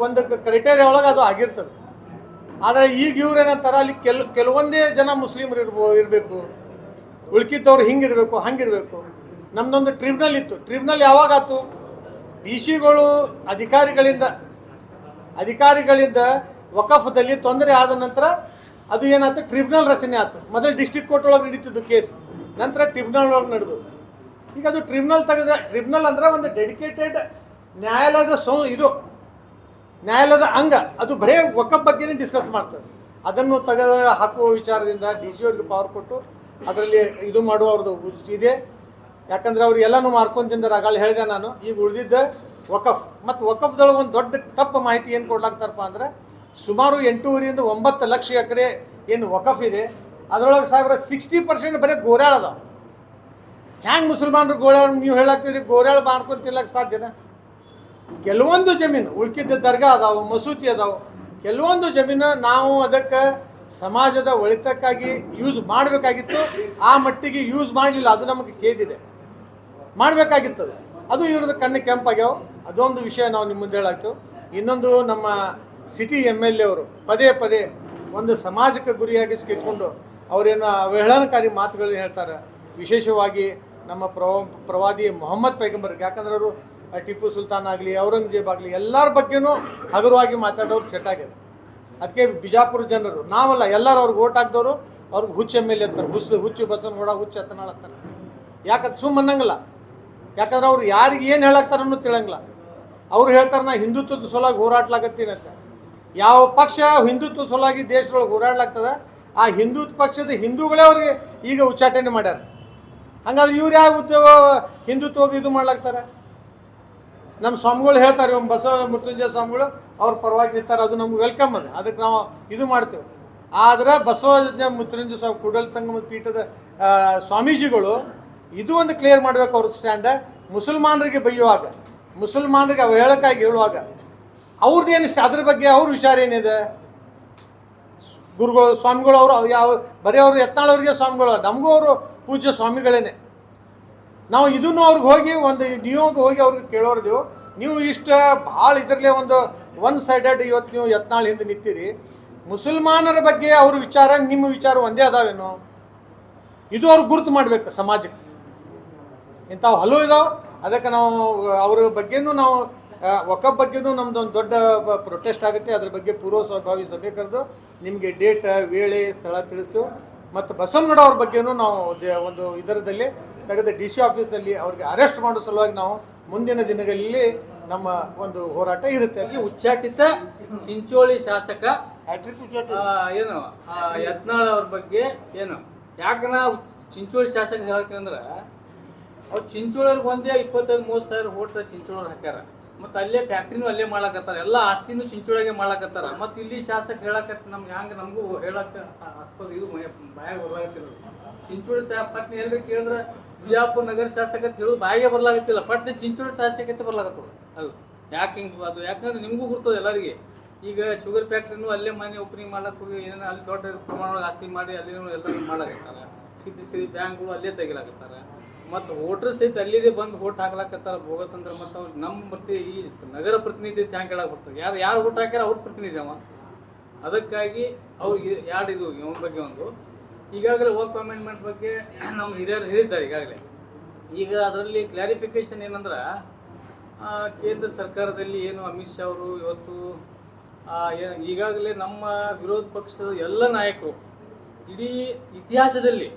ಒಂದು ಕ್ರೈಟೇರಿಯಾ ಒಳಗೆ ಅದು ಆಗಿರ್ತದೆ. ಆದರೆ ಈಗ ಇವ್ರೇನಂತಾರೆ, ಅಲ್ಲಿ ಕೆಲವೊಂದೇ ಜನ ಮುಸ್ಲಿಮರು ಇರಬೇಕು, ಉಳ್ಕಿದ್ದವ್ರು ಹಿಂಗಿರಬೇಕು, ಹಂಗಿರಬೇಕು. ನಮ್ಮದೊಂದು ಟ್ರಿಬ್ಯುನಲ್ ಇತ್ತು. ಟ್ರಿಬ್ಯುನಲ್ ಯಾವಾಗ ಆಯ್ತು? DC ಗಳು ಅಧಿಕಾರಿಗಳಿಂದ ವಕಫದಲ್ಲಿ ತೊಂದರೆ ಆದ ನಂತರ ಅದು ಏನಾಯ್ತು, ಟ್ರಿಬ್ಯುನಲ್ ರಚನೆ ಆಯ್ತು. ಮೊದಲು ಡಿಸ್ಟ್ರಿಕ್ಟ್ ಕೋರ್ಟ್ ಒಳಗೆ ನಡೀತಿದ್ದು ಕೇಸ್, ನಂತರ ಟ್ರಿಬ್ಯುನಲ್ ಒಳಗೆ ನಡೆದು. ಈಗ ಅದು ಟ್ರಿಬ್ಯುನಲ್ ಅಂದರೆ ಒಂದು ಡೆಡಿಕೇಟೆಡ್ ನ್ಯಾಯಾಲಯದ ನ್ಯಾಯಾಲಯದ ಅಂಗ. ಅದು ಬರೇ ವಕಫ್ ಬಗ್ಗೆನೇ ಡಿಸ್ಕಸ್ ಮಾಡ್ತದೆ. ಅದನ್ನು ಹಾಕುವ ವಿಚಾರದಿಂದ DC ಅವ್ರಿಗೆ ಪವರ್ ಕೊಟ್ಟು ಅದರಲ್ಲಿ ಇದು ಮಾಡುವವ್ರದ್ದು ಇದೆ. ಯಾಕಂದರೆ ಅವ್ರು ಎಲ್ಲನೂ ಮಾರ್ಕೊಂಡು ತಿಂದರೆ ಆಗಾಳಿ ಹೇಳಿದೆ ನಾನು. ಈಗ ಉಳಿದಿದ್ದ ವಕಫ್. ಮತ್ತು ವಕಫ್ದೊಳಗೆ ಒಂದು ದೊಡ್ಡ ತಪ್ಪು ಮಾಹಿತಿ ಏನು ಕೊಡ್ಲಾಗ್ತಾರಪ್ಪ ಅಂದರೆ, ಸುಮಾರು 8.5 ರಿಂದ 9 ಲಕ್ಷ ಎಕರೆ ಏನು ವಕಫ್ ಇದೆ, ಅದರೊಳಗೆ 60% ಬರೀ ಗೋರ್ಯಾಳ ಅದಾವೆ. ಹ್ಯಾಂಗೆ ಮುಸಲ್ಮಾನರು ಗೋರ್ಯಾಳ ನೀವು ಹೇಳಾಕ್ತಿದ್ರಿ? ಗೋರ್ಯಾಳ ಮಾರ್ಕೊಂಡು ತಿನ್ನಕ್ಕೆ ಸಾಧ್ಯನಾ? ಕೆಲವೊಂದು ಜಮೀನು ಉಳ್ಕಿದ್ದ ದರ್ಗಾ ಅದಾವೆ, ಮಸೂತಿ ಅದಾವೆ. ಕೆಲವೊಂದು ಜಮೀನು ನಾವು ಅದಕ್ಕೆ ಸಮಾಜದ ಒಳಿತಕ್ಕಾಗಿ ಯೂಸ್ ಮಾಡಬೇಕಾಗಿತ್ತು. ಆ ಮಟ್ಟಿಗೆ ಯೂಸ್ ಮಾಡಲಿಲ್ಲ, ಅದು ನಮಗೆ ಖೇದಿದೆ. ಮಾಡಬೇಕಾಗಿತ್ತದು, ಅದು ಇವ್ರದ್ದು ಕಣ್ಣು ಕೆಂಪಾಗ್ಯಾವ. ಅದೊಂದು ವಿಷಯ ನಾವು ನಿಮ್ಮ ಮುಂದೆ ಹೇಳಾಯ್ತು. ಇನ್ನೊಂದು, ನಮ್ಮ ಸಿಟಿ MLA ಅವರು ಪದೇ ಪದೇ ಒಂದು ಸಮಾಜಕ್ಕೆ ಗುರಿಯಾಗಿಸ್ಕಿಟ್ಕೊಂಡು ಅವರೇನು ಅವಹೇಳನಕಾರಿ ಮಾತುಗಳನ್ನ ಹೇಳ್ತಾರೆ. ವಿಶೇಷವಾಗಿ ನಮ್ಮ ಪ್ರವಾದಿ ಮೊಹಮ್ಮದ್ ಪೈಗಂಬರ್ಗೆ, ಯಾಕಂದ್ರೆ ಅವರು ಟಿಪ್ಪು ಸುಲ್ತಾನ್ ಆಗಲಿ, ಔರಂಗಜೇಬ್ ಆಗಲಿ, ಎಲ್ಲರ ಬಗ್ಗೆನೂ ಹಗುರವಾಗಿ ಮಾತಾಡೋರು ಚಟಾಗಿದೆ. ಅದಕ್ಕೆ ಬಿಜಾಪುರ ಜನರು, ನಾವಲ್ಲ, ಎಲ್ಲರೂ ಅವ್ರಿಗೆ ಓಟ್ ಹಾಕಿದವರು ಅವ್ರಿಗೆ ಹುಚ್ಚು MLA ಅಂತಾರೆ. ಹುಚ್ಚು ಬಸವನಗೌಡ, ಹುಚ್ಚು ಎತ್ತನಾಳ್ ಅಂತಾರೆ. ಯಾಕಂದ್ರೆ ಸುಮ್ಮನ್ನಂಗಿಲ್ಲ, ಯಾಕಂದ್ರೆ ಅವ್ರು ಯಾರಿಗೆ ಏನು ಹೇಳಾಕ್ತಾರೆ ಅನ್ನೋದು ತಿಳಂಗಿಲ್ಲ. ಅವ್ರು ಹೇಳ್ತಾರೆ ನಾ ಹಿಂದುತ್ವದ ಸಲುವಾಗಿ ಹೋರಾಡ್ಲಾಗತ್ತೀನಿ ಅಂತ. ಯಾವ ಪಕ್ಷ ಹಿಂದುತ್ವ ಸಲುವಾಗಿ ದೇಶದೊಳಗೆ ಹೋರಾಡ್ಲಾಗ್ತದೆ, ಆ ಹಿಂದುತ್ವ ಪಕ್ಷದ ಹಿಂದೂಗಳೇ ಅವ್ರಿಗೆ ಈಗ ಉಚ್ಚಾಟನೆ ಮಾಡ್ಯಾರ. ಹಂಗಾದ್ರೆ ಇವ್ರು ಯಾವ ಉದ್ಯೋಗ ಹಿಂದುತ್ವಕ್ಕೆ ಇದು ಮಾಡ್ಲಾಗ್ತಾರೆ? ನಮ್ಮ ಸ್ವಾಮಿಗಳು ಹೇಳ್ತಾರೆ, ಬಸವ ಮೃತ್ಯುಂಜಯ ಸ್ವಾಮಿಗಳು ಅವ್ರ ಪರವಾಗಿ ನಿಂತಾರೆ, ಅದು ನಮ್ಗೆ ವೆಲ್ಕಮ್ ಅದು, ಅದಕ್ಕೆ ನಾವು ಇದು ಮಾಡ್ತೇವೆ. ಆದರೆ ಬಸವ ಮೃತ್ಯುಂಜಯ ಸ್ವಾಮಿ ಕೂಡಲ ಸಂಗಮ ಪೀಠದ ಸ್ವಾಮೀಜಿಗಳು ಇದು ಒಂದು ಕ್ಲಿಯರ್ ಮಾಡಬೇಕು. ಅವ್ರ ಸ್ಟ್ಯಾಂಡ ಮುಸಲ್ಮಾನರಿಗೆ ಬೈಯುವಾಗ, ಮುಸಲ್ಮಾನರಿಗೆ ಅವಹೇಳಕಾಗಿ ಹೇಳುವಾಗ ಅವ್ರದ್ದು ಏನು ಅದ್ರ ಬಗ್ಗೆ ಅವ್ರ ವಿಚಾರ ಏನಿದೆ? ಗುರುಗಳು ಸ್ವಾಮಿಗಳು ಅವರು ಯಾವ ಬರೀ ಅವರು ಯತ್ನಾಳವ್ರಿಗೆ ಸ್ವಾಮಿಗಳು, ನಮಗೂ ಅವರು ಪೂಜ್ಯ ಸ್ವಾಮಿಗಳೇನೆ. ನಾವು ಇದನ್ನು ಅವ್ರಿಗೆ ಹೋಗಿ ಒಂದು ನಿಯೋಗ ಹೋಗಿ ಅವ್ರಿಗೆ ಕೇಳೋರ್ದೇವು, ನೀವು ಇಷ್ಟ ಭಾಳ ಇದರಲ್ಲೇ ಒಂದು ಒನ್ ಸೈಡೆಡ್ ಇವತ್ತು ನೀವು ಯತ್ನಾಳ್ ಹಿಂದೆ ನಿಂತೀರಿ, ಮುಸಲ್ಮಾನರ ಬಗ್ಗೆ ಅವ್ರ ವಿಚಾರ ನಿಮ್ಮ ವಿಚಾರ ಒಂದೇ ಅದಾವೇನೋ? ಇದು ಅವ್ರು ಗುರುತು ಮಾಡಬೇಕು ಸಮಾಜಕ್ಕೆ. ಇಂಥವು ಹಲವು ಇದಾವೆ. ಅದಕ್ಕೆ ನಾವು ಅವ್ರ ಬಗ್ಗೆನೂ ನಾವು ವಕಫ್ ಬಗ್ಗೆನೂ ನಮ್ದು ಒಂದು ದೊಡ್ಡ ಪ್ರೊಟೆಸ್ಟ್ ಆಗುತ್ತೆ. ಅದ್ರ ಬಗ್ಗೆ ಪೂರ್ವಭಾವಿ ಸಭೆ ಕರೆದು ನಿಮಗೆ ಡೇಟ್, ವೇಳೆ, ಸ್ಥಳ ತಿಳಿಸ್ತು. ಮತ್ತು ಬಸವನಗೌಡ ಅವ್ರ ಬಗ್ಗೆನೂ ನಾವು ಒಂದು ಇದರದಲ್ಲಿ ತೆಗೆದ DC ಆಫೀಸಲ್ಲಿ ಅವ್ರಿಗೆ ಅರೆಸ್ಟ್ ಮಾಡೋ ಸಲುವಾಗಿ ನಾವು ಮುಂದಿನ ದಿನಗಳಲ್ಲಿ ನಮ್ಮ ಒಂದು ಹೋರಾಟ ಇರುತ್ತೆ. ಉಚ್ಚಾಟಿತ ಚಿಂಚೋಳಿ ಶಾಸಕ ಏನು ಯತ್ನಾಳ್ ಅವ್ರ ಬಗ್ಗೆ ಏನು ಯಾಕೆ ನಾವು ಚಿಂಚೋಳಿ ಶಾಸಕ ಹೇಳ್ತೀನಿ ಅಂದ್ರೆ, ಅವ್ರು ಚಿಂಚೋಳಿಯವ್ರಿಗೆ ಒಂದೇ 25-30 ಸಾವಿರ ಓಟ್ ಚಿಂಚೋಳವ್ರು ಹಾಕ್ಯಾರ. ಮತ್ತು ಅಲ್ಲೇ ಫ್ಯಾಕ್ಟ್ರಿನೂ ಅಲ್ಲೇ ಮಾಡ್ಲಾಕತ್ತಾರ, ಎಲ್ಲ ಆಸ್ತಿನೂ ಚಿಂಚೋಳಿಗೆ ಮಾಡ್ಲಾಕತ್ತಾರ. ಮತ್ತು ಇಲ್ಲಿ ಶಾಸಕ ಹೇಳಕತ್ತ ನಮ್ಗೆ ಹಂಗೆ ನಮಗೂ ಹೇಳಕ್ಕೆ ಆಸ್ಪದ ಇದು ಬಾಯಾಗ ಬರ್ಲಾಗತ್ತಿಲ್ಲ. ಚಿಂಚೋಳಿ ಪಟ್ನೆ ಎಲ್ರಿ ಕೇಳಿದ್ರೆ ಬಿಜಾಪುರ ನಗರ ಶಾಸಕ ಅಂತ ಹೇಳೋದು ಬಾಯಿಗೆ ಬರ್ಲಾಗತ್ತಿಲ್ಲ, ಪಟ್ನೆ ಚಿಂಚೋಳಿ ಶಾಸಕತೆ ಬರ್ಲಾಗತ್ತದ. ಅದು ಯಾಕೆ ಹಿಂಗೆ ಅದು? ಯಾಕಂದ್ರೆ ನಿಮಗೂ ಗುರ್ತದೆ ಎಲ್ಲರಿಗೆ. ಈಗ ಶುಗರ್ ಫ್ಯಾಕ್ಟ್ರಿನೂ ಅಲ್ಲೇ ಮನೆ ಓಪನಿಂಗ್ ಮಾಡ್ಲಕ್ಕೆ ಹೋಗಿ ಏನೋ ಅಲ್ಲಿ ದೊಡ್ಡ ಪ್ರಮಾಣವಾಗಿ ಆಸ್ತಿ ಮಾಡಿ ಅಲ್ಲಿನೂ ಎಲ್ಲರೂ ಮಾಡ್ಲಾಕತ್ತಾರ. ಸಿದ್ಧಶ್ರೀ ಬ್ಯಾಂಕ್ಗಳು ಅಲ್ಲೇ ತೆಗಿಲಾಕತ್ತಾರ. ಮತ್ತು ವೋಟರ್ ಸಹಿತ ಅಲ್ಲಿದೆ ಬಂದು ಓಟ್ ಹಾಕ್ಲಾಕತ್ತಾರ ಬೋಗಸ್ ಅಂದ್ರೆ. ಮತ್ತು ಅವ್ರು ನಮ್ಮ ಈ ನಗರ ಪ್ರತಿನಿಧಿ ಹ್ಯಾಂಗೆ ಹೇಳಕ್ಕೆ ಬರ್ತದೆ? ಯಾರು ಓಟ್ ಹಾಕ್ಯಾರ ಅವ್ರ ಪ್ರತಿನಿಧಿ ಅವ. ಅದಕ್ಕಾಗಿ ಅವ್ರಿಗೆ ಇದು ಇವನ ಬಗ್ಗೆ ಒಂದು ಈಗಾಗಲೇ ವಕ್ಫ್ ಅಮೆಂಡ್ಮೆಂಟ್ ಬಗ್ಗೆ ನಮ್ಮ ಹಿರಿಯರು ಹೇಳಿದ್ದಾರೆ ಈಗಾಗಲೇ. ಈಗ ಅದರಲ್ಲಿ ಕ್ಲಾರಿಫಿಕೇಶನ್ ಏನಂದ್ರೆ, ಕೇಂದ್ರ ಸರ್ಕಾರದಲ್ಲಿ ಏನು ಅಮಿತ್ ಶಾ ಅವರು ಇವತ್ತು ಈಗಾಗಲೇ ನಮ್ಮ ವಿರೋಧ ಪಕ್ಷದ ಎಲ್ಲ ನಾಯಕರು ಇಡೀ ಇತಿಹಾಸದಲ್ಲಿ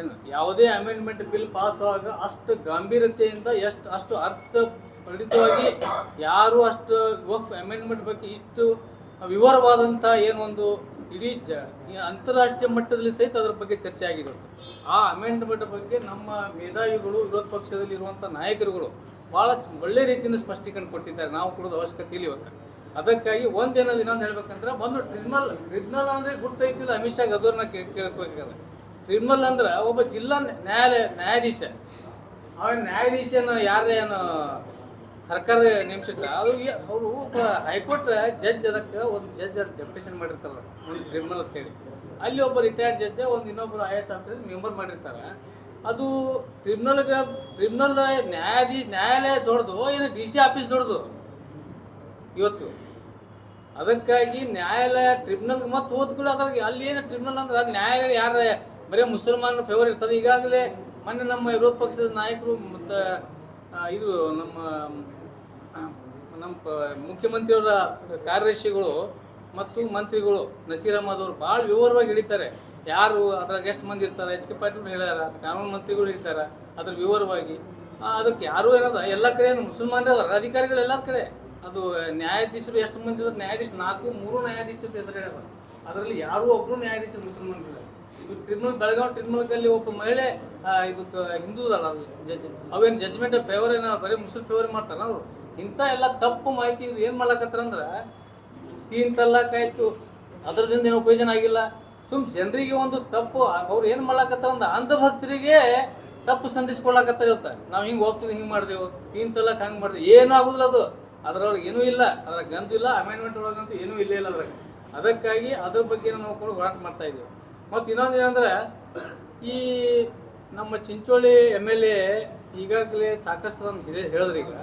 ಏನು ಯಾವುದೇ ಅಮೆಂಡ್ಮೆಂಟ್ ಬಿಲ್ ಪಾಸ್ ಆಗ ಅಷ್ಟು ಗಾಂಭೀರ್ಯತೆಯಿಂದ ಅಷ್ಟು ಅರ್ಥಪಡಿತವಾಗಿ ಯಾರು ಅಷ್ಟು ವಕ್ಫ್ ಅಮೆಂಡ್ಮೆಂಟ್ ಬಗ್ಗೆ ಇಷ್ಟು ವಿವರವಾದಂಥ ಏನೊಂದು ಇಡೀ ಅಂತಾರಾಷ್ಟ್ರೀಯ ಮಟ್ಟದಲ್ಲಿ ಸಹಿತ ಅದರ ಬಗ್ಗೆ ಚರ್ಚೆ ಆಗಿದೆ. ಆ ಅಮೆಂಡ್ಮೆಂಟ್ ಬಗ್ಗೆ ನಮ್ಮ ಮೇಧಾವಿಗಳು, ವಿರೋಧ ಪಕ್ಷದಲ್ಲಿ ಇರುವಂಥ ನಾಯಕರುಗಳು ಭಾಳ ಒಳ್ಳೆ ರೀತಿಯಿಂದ ಸ್ಪಷ್ಟೀಕರಣ ಕೊಟ್ಟಿದ್ದಾರೆ. ನಾವು ಕೊಡೋದು ಅವಶ್ಯಕತೆ ಇಲ್ಲ ಇವತ್ತು. ಅದಕ್ಕಾಗಿ ಇನ್ನೊಂದು ಹೇಳ್ಬೇಕಂದ್ರೆ, ಒಂದು ಟ್ರಿಬ್ಯುನಲ್ ಅಂದರೆ ಗುರ್ತೈತಿಲ್ಲ ಅಮಿತ್ ಶಾ ಅದನ್ನ ಕೇಳ್ಬೇಕಾದ್ರೆ. ಟ್ರಿಬ್ಯುನಲ್ ಅಂದ್ರೆ ಒಬ್ಬ ಜಿಲ್ಲಾ ನ್ಯಾಯಾಧೀಶ, ಅವ ನ್ಯಾಯಾಧೀಶನ ಯಾರೇನು ಸರ್ಕಾರ ನೇಮಿಸಿರ್ತಾರೆ, ಅವರು ಒಬ್ಬ ಹೈಕೋರ್ಟ್ ಜಡ್ಜ್, ಅದಕ್ಕೆ ಒಂದು ಜಡ್ಜ್ ಡೆಪ್ಯುಟೇಷನ್ ಮಾಡಿರ್ತಾರಲ್ಲ ಒಂದು ಟ್ರಿಬ್ಯುನಲ್ ಅಂತೇಳಿ. ಅಲ್ಲಿ ಒಬ್ಬ ರಿಟೈರ್ಡ್ ಜಡ್ಜ್, ಒಂದು ಇನ್ನೊಬ್ಬರು IAS ಆಫೀಸರ್ ಮೆಂಬರ್ ಮಾಡಿರ್ತಾರೆ. ಅದು ಟ್ರಿಬ್ಯುನಲ್ ನ್ಯಾಯಾಲಯ ದೊಡ್ಡದು ಏನು DC ಆಫೀಸ್ ದೊಡ್ಡದು ಇವತ್ತು. ಅದಕ್ಕಾಗಿ ನ್ಯಾಯಾಲಯ ಟ್ರಿಬ್ಯುನಲ್ ಮತ್ತು ಓದ್ಕೊಳ್ಳಿ. ಅದ್ರಾಗ ಅಲ್ಲಿ ಏನು ಟ್ರಿಬ್ಯುನಲ್ ಅಂದ್ರೆ ಅದು ನ್ಯಾಯಾಲಯ ಯಾರ ಬರೀ ಮುಸಲ್ಮಾನರ ಫೇವರ್ ಇರ್ತದೆ. ಈಗಾಗಲೇ ಮೊನ್ನೆ ನಮ್ಮ ವಿರೋಧ ಪಕ್ಷದ ನಾಯಕರು ಮತ್ತು ಇದು ನಮ್ಮ ಮುಖ್ಯಮಂತ್ರಿಯವರ ಕಾರ್ಯದರ್ಶಿಗಳು ಮತ್ತು ಮಂತ್ರಿಗಳು ನಸೀರ್ ಅಹಮದ್ ಅವರು ಭಾಳ ವಿವರವಾಗಿ ಹಿಡಿತಾರೆ. ಯಾರು ಅದ್ರಾಗ ಎಷ್ಟು ಮಂದಿ ಇರ್ತಾರೆ, HK ಪಾಟೀಲ್ ಹೇಳ್ಯಾರ, ಕಾನೂನು ಮಂತ್ರಿಗಳು ಇರ್ತಾರೆ ಅದ್ರ ವಿವರವಾಗಿ. ಅದಕ್ಕೆ ಯಾರು ಏನದ ಎಲ್ಲ ಕಡೆ ಮುಸಲ್ಮಾನರೇ ಅದಾರ ಅಧಿಕಾರಿಗಳು ಎಲ್ಲರ ಕಡೆ. ಅದು ನ್ಯಾಯಾಧೀಶರು ಎಷ್ಟು ಮಂದಿ ಇದ್ದಾರೆ, ನ್ಯಾಯಾಧೀಶ 3 ನ್ಯಾಯಾಧೀಶರ ಹೆಸರು ಹೇಳ್ಯಾರ. ಅದರಲ್ಲಿ ಯಾರೂ ಒಬ್ಬರು ನ್ಯಾಯಾಧೀಶರು ಮುಸಲ್ಮಾನರಿಲ್ಲ. ಇದು ಟ್ರಿಬ್ಯುನಲ್ ಬೆಳಗಾವಿ ಟ್ರಿಬ್ಯುನಲ್ನಲ್ಲಿ ಒಬ್ಬ ಮಹಿಳೆ ಇದಕ್ಕೆ ಹಿಂದೂದಲ್ಲ ಅದು ಜಡ್ಜ್, ಅವೇನು ಜಡ್ಜ್ಮೆಂಟ್ ಫೇವರ್ ಏನೋ ಬರೀ ಮುಸ್ಲಿಮ್ ಫೇವರ್ ಮಾಡ್ತಾರೆ ಅವರು. ಇಂಥ ಎಲ್ಲ ತಪ್ಪು ಮಾಹಿತಿ ಇದು ಏನು ಮಾಡ್ಲಕತ್ತಾರಂದ್ರೆ, 3 ತಲಾಕ್ ಆಯಿತು, ಅದರದಿಂದ ಏನೋ ಪ್ರಯೋಜನ ಆಗಿಲ್ಲ. ಜನರಿಗೆ ಒಂದು ತಪ್ಪು ಅವ್ರು ಏನು ಮಾಡ್ಲಕತ್ತಾರಂದ್ರೆ ಅಂಧಭಕ್ತರಿಗೆ ತಪ್ಪು ಸಂಧಿಸ್ಕೊಳಕತ್ತಾರೆ. ಇವತ್ತು ನಾವು ಹಿಂಗೆ ಹೋಗ್ತೀವಿ, ಹಿಂಗೆ ಮಾಡಿದೆವು, 3 ತಲಾಕ್ ಹಂಗೆ ಮಾಡಿದೆವು, ಏನೂ ಆಗೋದಿಲ್ಲ ಅದು. ಅದರೊಳಗೆ ಏನೂ ಇಲ್ಲ, ಅದ್ರಾಗ ಗಂತು ಇಲ್ಲ, ಅಮೆಂಡ್ಮೆಂಟ್ ಒಳಗಂತೂ ಏನೂ ಇಲ್ಲ ಅದ್ರಾಗ. ಅದಕ್ಕಾಗಿ ಅದ್ರ ಬಗ್ಗೆ ನಾವು ಕೂಡ ಹೋರಾಟ ಮಾಡ್ತಾ ಇದ್ದೀವಿ. ಮತ್ತು ಇನ್ನೊಂದು ಏನಂದ್ರೆ, ಈ ನಮ್ಮ ಚಿಂಚೋಳಿ MLA ಈಗಾಗಲೇ ಸಾಕಷ್ಟು ನಮ್ಗೆ ಹೇಳಿದ್ರು. ಈಗ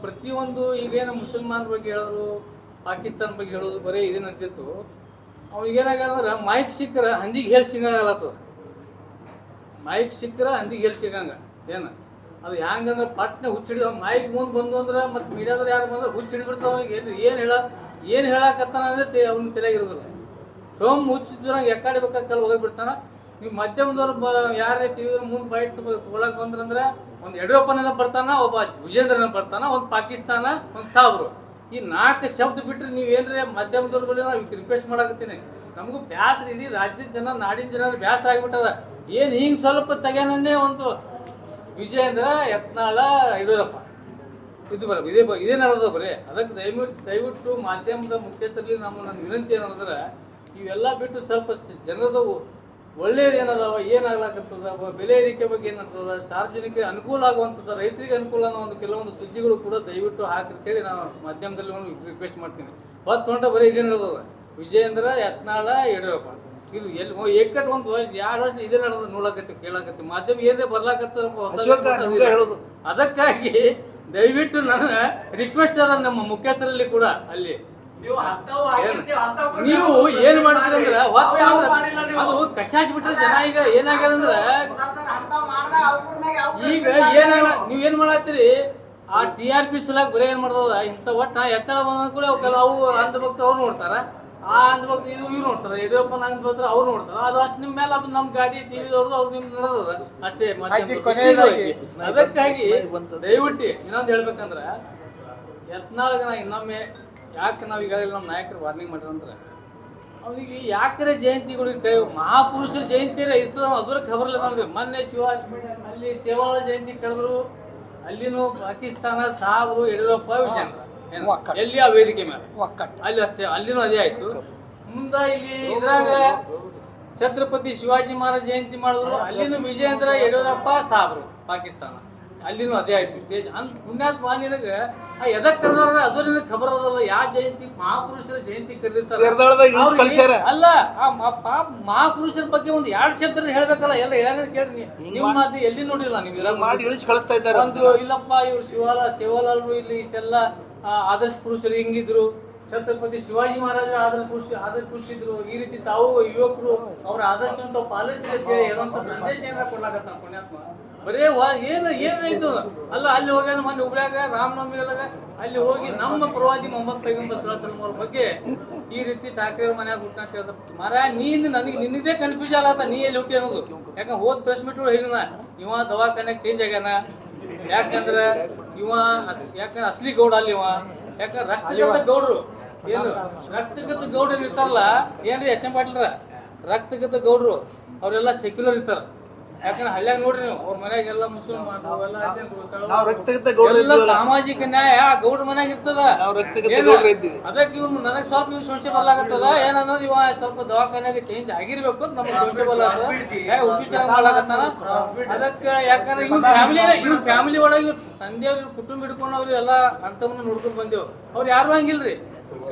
ಪ್ರತಿಯೊಂದು ಈಗೇನು ಮುಸಲ್ಮಾನರ ಬಗ್ಗೆ ಹೇಳಿದ್ರು, ಪಾಕಿಸ್ತಾನ ಬಗ್ಗೆ ಹೇಳೋದು ಬರೀ ಇದೇ ನಡ್ತಿತ್ತು. ಅವ್ರಿಗೇನಾಗಂದ್ರೆ ಮೈಕ್ ಸಿಕ್ಕರೆ ಹಂದಿಗೆ ಹೇಳಿ ಸಿಗಂಗಲತ್ತದ. ಮೈಕ್ ಸಿಕ್ಕರೆ ಹಂದಿಗೆ ಹೇಳಿ ಸಿಗಂಗ ಏನು ಅದು ಹೆಂಗಂದ್ರೆ ಪಟ್ನೆ ಹುಚ್ಚಿಡಿದ ಮೈಕ್ ಮುಂದೆ ಬಂದು ಅಂದ್ರೆ ಮತ್ತು ಮೀಡಿಯಾದ್ರೆ ಯಾರು ಬಂದ್ರೆ ಹುಚ್ಚಿಡಿಬಿಡ್ತಾವ. ಅವ್ನಿಗೆ ಏನು ಹೇಳಕತ್ತಾನ ಅಂದ್ರೆ ಅವ್ನ ತಲೆಗಿರೋದಿಲ್ಲ. ಹುಚ್ಚಿದ್ರಾಗ ಎಕ್ಕಡೆ ಬೇಕಾಗಲ್ಲ ಹೋಗಿಬಿಡ್ತಾನ. ನೀವು ಮಾಧ್ಯಮದವ್ರು ಯಾರೇ ಟಿ ವಿ ಮುಂದೆ ಬೈಟ್ ತೊಗೊಳಕ್ಕೆ ಬಂದ್ರಂದ್ರೆ ಒಂದು ಯಡಿಯೂರಪ್ಪನ ಬರ್ತಾನ, ಒಬ್ಬ ವಿಜೇಂದ್ರನ ಬರ್ತಾನ, ಒಂದು ಪಾಕಿಸ್ತಾನ, ಒಂದು ಸಾಬ್ರು. ಈ 4 ಶಬ್ದ ಬಿಟ್ಟರೆ ನೀವೇನ್ರೆ ಮಾಧ್ಯಮದವ್ರುಗಳು ನಾವು ರಿಕ್ವೆಸ್ಟ್ ಮಾಡಕತ್ತೀನಿ. ನಮಗೂ ಬ್ಯಾಸರ, ಇಡೀ ರಾಜ್ಯದ ಜನ ನಾಡಿನ ಜನ ಬ್ಯಾಸರ ಆಗಿಬಿಟ್ಟದ. ಏನು ಹಿಂಗೆ ಸ್ವಲ್ಪ ತೆಗ್ಯಾನನ್ನೇ ಒಂದು ವಿಜೇಂದ್ರ, ಯತ್ನಾಳ, ಯಡಿಯೂರಪ್ಪ ಇದು ಇದೇ ನಡೆದ ಬರೀ. ಅದಕ್ಕೆ ದಯವಿಟ್ಟು ಮಾಧ್ಯಮದ ಮುಖ್ಯಸ್ಥರಲ್ಲಿ ನನ್ನ ವಿನಂತಿ ಏನಂದ್ರೆ, ಇವೆಲ್ಲ ಬಿಟ್ಟು ಸ್ವಲ್ಪ ಜನರದ ಒಳ್ಳೇದು ಏನದಾವ, ಏನಾಗ್ಲಾಕತ್ತದ, ಬೆಲೆ ಏರಿಕೆ ಬಗ್ಗೆ ಏನಾಗ್ತದ, ಸಾರ್ವಜನಿಕರಿಗೆ ಅನುಕೂಲ ಆಗುವಂಥದ್ದು, ರೈತರಿಗೆ ಅನುಕೂಲ ಅನ್ನೋ ಒಂದು ಕೆಲವೊಂದು ಸುದ್ದಿಗಳು ಕೂಡ ದಯವಿಟ್ಟು ಹಾಕಿರ್ತೇಳಿ ನಾನು ಮಾಧ್ಯಮದಲ್ಲಿ ಒಂದು ರಿಕ್ವೆಸ್ಟ್ ಮಾಡ್ತೀನಿ. ಹೊಂಟ ಬರೀ ಇದೇ ನಡೆದದ, ವಿಜೇಂದ್ರ, ಯತ್ನಾಳ, ಯಡಿಯೂರಪ್ಪ. ಇದು ಎಲ್ಲಿ ಏಕಟ್ ಒಂದು 2 ವರ್ಷ ಇದೇ ನಡೆದ ನೋಡಕತ್ತಿ ಕೇಳಕತ್ತಿ. ಮಾಧ್ಯಮ ಏನೇ ಬರ್ಲಾಕತ್ತ ಅದಕ್ಕಾಗಿ ದಯವಿಟ್ಟು ನನ್ನ ರಿಕ್ವೆಸ್ಟ್ ಅದ ನಮ್ಮ ಮುಖ್ಯಸ್ಥರಲ್ಲಿ ಕೂಡ ಅಲ್ಲಿ ನೀವು ಏನ್ ಮಾಡ್ತೀರಿ ಅಂದ್ರೆ ಅದು ಕಷಾಶ್ ಬಿಟ್ರೆ ಜನ ಈಗ ಏನಾಗ್ಯದಂದ್ರೆ ಈಗ ನೀವೇನ್ ಮಾಡತ್ತೀರಿ ಆ TRP ಸುಲಾಕ್ ಬರೀ ಏನ್ ಮಾಡ್ತದ ಇಂಥ ಒಟ್ಟು ಎತ್ತರ ಬಂದ ಕೂಡ ಅವು ಅಂಧಭಕ್ತ ಅವ್ರು ನೋಡ್ತಾರ, ಆ ಅಂಧಭಕ್ತ ಇವ್ರು ನೋಡ್ತಾರ, ಯಡಿಯೂರಪ್ಪನ ಅಂಧಭಕ್ತ ಅವ್ರು ನೋಡ್ತಾರ. ಅದು ಅಷ್ಟು ನಿಮ್ಮ ಮೇಲೆ ಅದು ನಮ್ಮ ಗಾಡಿ ಟಿವಿದವ್ರದ್ದು ಅವ್ರು ನಿಮ್ಗೆ ನಡೆದದ ಅಷ್ಟೇ. ಅದಕ್ಕಾಗಿ ದಯವಿಟ್ಟು ಇನ್ನೊಂದು ಹೇಳ್ಬೇಕಂದ್ರೆ, ಯತ್ನಾಳಗ ನಾ ಇನ್ನೊಮ್ಮೆ ಯಾಕೆ ನಾವು ಈಗಾಗಲೇ ನಮ್ಮ ನಾಯಕರು ವಾರ್ನಿಂಗ್ ಮಾಡ್ರಂದ್ರೆ, ಅವನಿಗೆ ಯಾಕರೆ ಜಯಂತಿಗಳು ಮಹಾಪುರುಷರ ಜಯಂತಿ ಇರ್ತದ ಅದ್ರ ಖಬರ್ಲ್ಲ ನಮ್ಗೆ. ಮೊನ್ನೆ ಅಲ್ಲಿ ಸೇವಾ ಜಯಂತಿ ಕರೆದ್ರು, ಅಲ್ಲಿನೂ ಪಾಕಿಸ್ತಾನ, ಸಾಬ್ರು, ಯಡಿಯೂರಪ್ಪ, ವಿಜೇಂದ್ರ ಎಲ್ಲಿ ಆ ವೇದಿಕೆ ಮೇಲೆ ಅಲ್ಲಿ ಅಷ್ಟೇ, ಅಲ್ಲಿನೂ ಅದೇ ಆಯ್ತು. ಮುಂದೆ ಇಲ್ಲಿ ಇದ್ರಾಗ ಛತ್ರಪತಿ ಶಿವಾಜಿ ಮಹಾರಾಜ ಜಯಂತಿ ಮಾಡಿದ್ರು, ಅಲ್ಲಿನೂ ವಿಜೇಂದ್ರ, ಯಡಿಯೂರಪ್ಪ, ಸಾಬ್ರು, ಪಾಕಿಸ್ತಾನ, ಅಲ್ಲಿನೂ ಅದೇ ಆಯ್ತು ಸ್ಟೇಜ್. ಪುಣ್ಯಾತ್ಮ ನಿನಗ ಎದಕ್ ಕರೆದಾರ ಅದರಿಂದ ಖಬರ್ ಅದಲ್ಲ. ಯಾವ ಜಯಂತಿ ಮಹಾಪುರುಷರ ಜಯಂತಿ ಕರೆದಿರ್ತಾರ ಅಲ್ಲ, ಆ ಮಹಾಪುರುಷರ ಬಗ್ಗೆ ಒಂದು 2 ಶಬ್ದ ಹೇಳ್ಬೇಕಲ್ಲ. ಎಲ್ಲ ಹೇಳ ಕೇಳ್ರಿ, ನಿಮ್ಮ ಮಾತು ಎಲ್ಲಿ ನೋಡಿಲ್ಲ ನೀವು. ಒಂದು ಇಲ್ಲಪ್ಪ ಇವ್ರು ಶಿವಲಾಲ್ರು ಇಲ್ಲಿ ಇಷ್ಟೆಲ್ಲ ಆದರ್ಶ ಪುರುಷರು ಹಿಂಗಿದ್ರು, ಛತ್ರಪತಿ ಶಿವಾಜಿ ಮಹಾರಾಜ ಆದರ್ಶ ಪುರುಷ ಇದ್ರು, ಈ ರೀತಿ ತಾವು ಯುವಕರು ಅವ್ರ ಆದರ್ಶ ಪಾಲಿಸಿದ ಹೇಳುವಂತ ಸಂದೇಶ ಏನಾರ ಕೊಡ್ಲಾಕತ್ತ ಪುಣ್ಯಾತ್ಮ. ಬರೇ ಏನಾಯ್ತು ಅಲ್ಲ, ಅಲ್ಲಿ ಹೋಗ್ಯಾನ ಮೊನ್ನೆ ಹುಬ್ಳ್ಯಾಗ ರಾಮನವಮಿ ಒಳಗ ಅಲ್ಲಿ ಹೋಗಿ ನಮ್ಮ ಪ್ರವಾದಿ ಮೊಹಮ್ಮದ್ ಪೈಗಂಬರ್ ಸಲ್ಲಲ್ಲಾಹು ಅಲೈಹಿ ವಸಲ್ಲಂ ಅವ್ರ ಬಗ್ಗೆ ಈ ರೀತಿ ಠಾಕ್ರೆ ಮನ್ಯಾಗ ಹುಟ್ಟ ಅಂತ ಹೇಳ್ದ. ನೀನು ನನಗೆ ನಿನ್ನದೇ ಕನ್ಫ್ಯೂಸ್ ಆಗತ್ತ, ನೀ ಎಲ್ಲಿ ಹುಟ್ಟಿ ಅನ್ನೋದು. ಯಾಕಂದ್ರೆ ಹೋದ್ ಪ್ರೆಸ್ ಮೀಟ್ ಹೇಳಿನ ಇವ ದವಾಖಾನ್ಯಾಗ ಚೇಂಜ್ ಆಗ್ಯಾನ. ಯಾಕಂದ್ರೆ ಅಸಲಿ ಗೌಡ ಅಲ್ಲಿ ಇವ. ಯಾಕಂದ್ರೆ ರಕ್ತಗತ ಗೌಡ್ರು ಏನು ರಕ್ತಗತ ಗೌಡ್ರು ಇರ್ತಾರಲ್ಲ ಏನ್ರಿ ಎಸ್ ಎಂ ಪಾಟೀಲ್ರ ರಕ್ತಗತ ಗೌಡ್ರು ಅವರೆಲ್ಲ ಸೆಕ್ಯುಲರ್ ಇರ್ತಾರ. ಯಾಕಂದ್ರೆ ಹಳ್ಳ್ಯಾಗ ನೋಡ್ರಿ ನೀವು ಅವ್ರ ಮನ್ಯಾಗೆಲ್ಲ ಮುಸಲ್ಮಾನರು ಎಲ್ಲ ಸಾಮಾಜಿಕ ನ್ಯಾಯ ಆ ಗೌಡ್ರ ಮನ್ಯಾಗ ಇರ್ತದ. ಅದಕ್ಕೆ ಇವ್ರು ನನಗೆ ಸ್ವಲ್ಪ ಇವ್ರು ಸಂಶಯ ಬರ್ಲಾಗತ್ತದ ಏನನ್ನೋದು ಇವ ಸ್ವಲ್ಪ ದವಾಖಾನ್ಯಾಗ ಚೇಂಜ್ ಆಗಿರ್ಬೇಕು ಅಂತ ನಮ್ಗೆ ಸಂಶಯ ಬರ್ಲಾಗ್ತದ. ಹುಚ್ಚು ಚೆನ್ನಾಗಿ ಮಾಡ್ಲಾಕತ್ತಾನ. ಅದಕ್ಕೆ ಯಾಕಂದ್ರೆ ಇವ್ರ ಫ್ಯಾಮಿಲಿ ಒಳಗೆ ಇವ್ರು ತಂದೆಯವ್ರು ಕುಟುಂಬ ಹಿಡ್ಕೊಂಡು ಅವ್ರು ಎಲ್ಲ ಅಂತವನ್ನ ನೋಡ್ಕೊಂಡು ಬಂದೇವು. ಅವ್ರು ಯಾರು ಹಂಗಿಲ್ರಿ,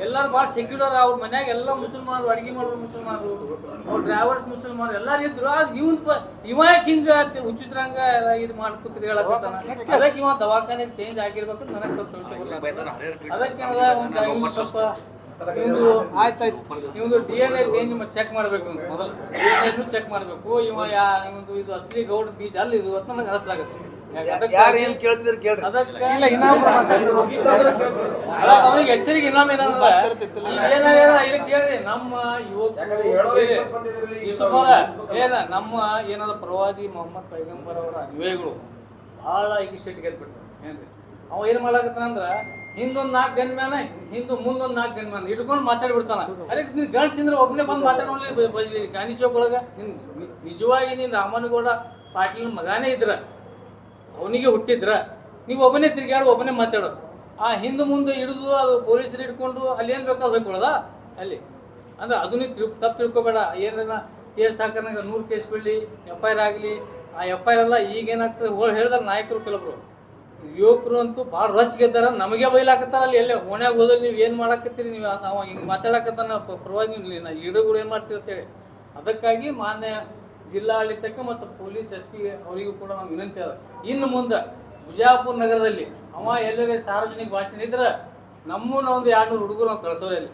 ಎಲ್ಲರೂ ಭಾಳ ಸೆಕ್ಯುಲರ್. ಅವ್ರ ಮನ್ಯಾಗ ಎಲ್ಲ ಮುಸಲ್ಮಾನರು, ಅಡಿಗೆ ಮಾಡೋರು ಮುಸಲ್ಮಾನರು, ಅವ್ರ ಡ್ರೈವರ್ಸ್ ಮುಸಲ್ಮಾನರು ಎಲ್ಲಾರು ಇದ್ರು. ಅದು ಇವ ಹಿಂಗ ಹುಚ್ಚಿಸ್ರಂಗ ಇದು ಮಾಡ್ಕೊತಿರಿ ಹೇಳಕತ್ತಾನ. ಅದಕ್ಕೆ ಇವ ದವಾಖಾನೆ ಚೇಂಜ್ ಆಗಿರ್ಬೇಕಂತ ನನಗೆ ಸ್ವಲ್ಪ ಸಂಶಯ ಬರ್ಲಾಗ್ತದ. ಅದಕ್ಕೆ ಒಂದು ಸ್ವಲ್ಪ ಇವ್ದು DNA ಚೇಂಜ್ ಚೆಕ್ ಮಾಡ್ಬೇಕು. ಮೊದಲು DNA ಚೆಕ್ ಮಾಡ್ಬೇಕು. ಇವಂದು ಇದು ಅಸಲಿ ಗೌಡ್ ಬೀಜ ಅಲ್ಲಿ ಇದು ಅಂತ ನನಗೆ ಅನಿಸ್ಲಾಗತ್ತೆ. ಅವ್ರಿಗೆ ಎಚ್ಚರಿಕೆ ಇನ್ನೊಮ್ಮೆ ಕೇಳ್ರಿ, ನಮ್ಮ ನಮ್ಮ ಏನಾದ ಪ್ರವಾದಿ ಮೊಹಮ್ಮದ್ ಪೈಗಂಬರ್ ಅವರ ಅನ್ವಯಗಳು ಬಹಳ ಈಗ ಶೆಟ್ ಗೆಲ್ಬಿಟ್ರು. ಏನ್ರಿ ಅವ ಏನ್ ಮಾಡ್ಲಾಕತ್ತಾನಂದ್ರ ಹಿಂದೊಂದ್ 4 ಗನ್ಮ್ಯಾನ ಮುಂದೊಂದ್ 4 ಗನ್ಮ್ಯಾನ ಇಟ್ಕೊಂಡು ಮಾತಾಡ್ಬಿಡ್ತಾನ. ಅರೆ ನೀನ್ ಗಂಡ್ಸಿಂದ್ರೆ ಒಬ್ಬನೇ ಬಂದು ಮಾತಾಡೋಲ್ಲ. ಗಾಂಧಿ ಚೌಕ್ ಒಳಗ ನಿಜವಾಗಿ ನೀನ್ ರಾಮನಗೌಡ ಪಾಟೀಲ್ ಮಗಾನೇ ಇದ್ರ, ಅವನಿಗೆ ಹುಟ್ಟಿದ್ರ, ನೀವು ಒಬ್ಬನೇ ತಿರ್ಗಾಡು ಒಬ್ಬನೇ ಮಾತಾಡೋ. ಆ ಹಿಂದೆ ಮುಂದೆ ಹಿಡಿದು ಅದು ಪೊಲೀಸರು ಹಿಡ್ಕೊಂಡು ಅಲ್ಲಿ ಏನು ಬೇಕಾದ್ ಹೋಗ್ಕೊಳ್ಳೋದ ಅಲ್ಲಿ ಅಂದ್ರೆ ಅದನ್ನೇ ತಪ್ಪು ತಿಳ್ಕೊಬೇಡ. ಏನಾರ ಕೇಸ್ ಹಾಕನಾಗ 100 ಕೇಸ್ ಬಿಡಲಿ, FIR ಆಗಲಿ, ಆ FIR ಎಲ್ಲ ಈಗೇನಾಗ್ತದೆ ಹೇಳಿದಾರೆ ನಾಯಕರು ಕೆಲವರು ಯುವಕರು ಅಂತೂ ಭಾಳ ರಚ್ಗೆದ್ದಾರ, ನಮಗೆ ಬೈಲಾಕತ್ತಾರ. ಅಲ್ಲಿ ಎಲ್ಲೇ ಓಣ್ಯಾಗ ಹೋದಲ್ಲಿ ನೀವು ಏನು ಮಾಡಾಕತ್ತೀರಿ, ನೀವು ನಾವು ಹಿಂಗೆ ಮಾತಾಡಕತ್ತಾನ ಪರವಾಗಿ ನೀವು ಲೀಡರ್ಗಳು ಏನು ಮಾಡ್ತೀವಿ ಅಂತೇಳಿ. ಅದಕ್ಕಾಗಿ ಮಾನ್ಯ ಜಿಲ್ಲಾಡಳಿತಕ್ಕೆ ಮತ್ತು ಪೊಲೀಸ್ ಎಸ್ ಪಿ ಅವರಿಗೂ ಕೂಡ ನಾವು ವಿನಂತಿ ಅದ, ಇನ್ನು ಮುಂದೆ ಬಿಜಾಪುರ ನಗರದಲ್ಲಿ ಅವ ಎಲ್ಲರೇ ಸಾರ್ವಜನಿಕ ಭಾಷಣ ಇದ್ರೆ ನಮ್ಮನ್ನ ಒಂದು 200 ಹುಡುಗರು ನಾವು ಕಳ್ಸೋರಲ್ಲಿ.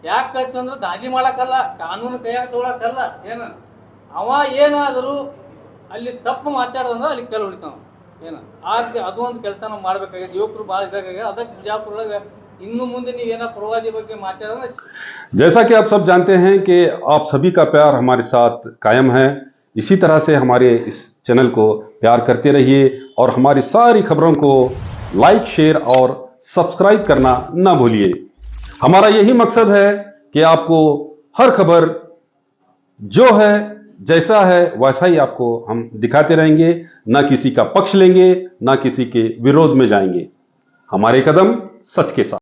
ಯಾಕೆ ಕಳ್ಸೋ ಅಂದ್ರೆ ದಾಳಿ ಮಾಡೋಕ್ಕಲ್ಲ, ಕಾನೂನು ಕೈಯಾಗ ತೊಗೊಳಕ್ಕಲ್ಲ. ಏನು ಅವ ಏನಾದರೂ ಅಲ್ಲಿ ತಪ್ಪು ಮಾತಾಡೋದಂದ್ರೆ ಅಲ್ಲಿ ಕಲ್ಲು ಹೊಡಿತಾವ. ಏನು ಅದು ಒಂದು ಕೆಲಸ ನಾವು ಮಾಡ್ಬೇಕಾಗಿದೆ. ಯುವಕರು ಭಾಳ ಇದಾಗ್ಯಾಗ. ಅದಕ್ಕೆ ಬಿಜಾಪುರೊಳಗೆ ಇನ್ನು ಮುಂದೆ ನೀವೇನೋ ಪ್ರವಾದಿ ಬಗ್ಗೆ ಮಾತಾಡೋದ್ರೆ. जैसा कि आप सब जानते हैं कि आप सभी का प्यार हमारे साथ कायम है, इसी तरह से हमारे इस चैनल को प्यार करते रहिए और हमारी सारी खबरों को लाइक, शेयर और सब्सक्राइब करना ना भूलिए। हमारा यही मकसद है कि आपको हर खबर जो है जैसा है वैसा ही आपको हम दिखाते रहेंगे, ना किसी का पक्ष लेंगे, ना किसी के विरोध में जाएंगे। हमारे कदम सच के साथ।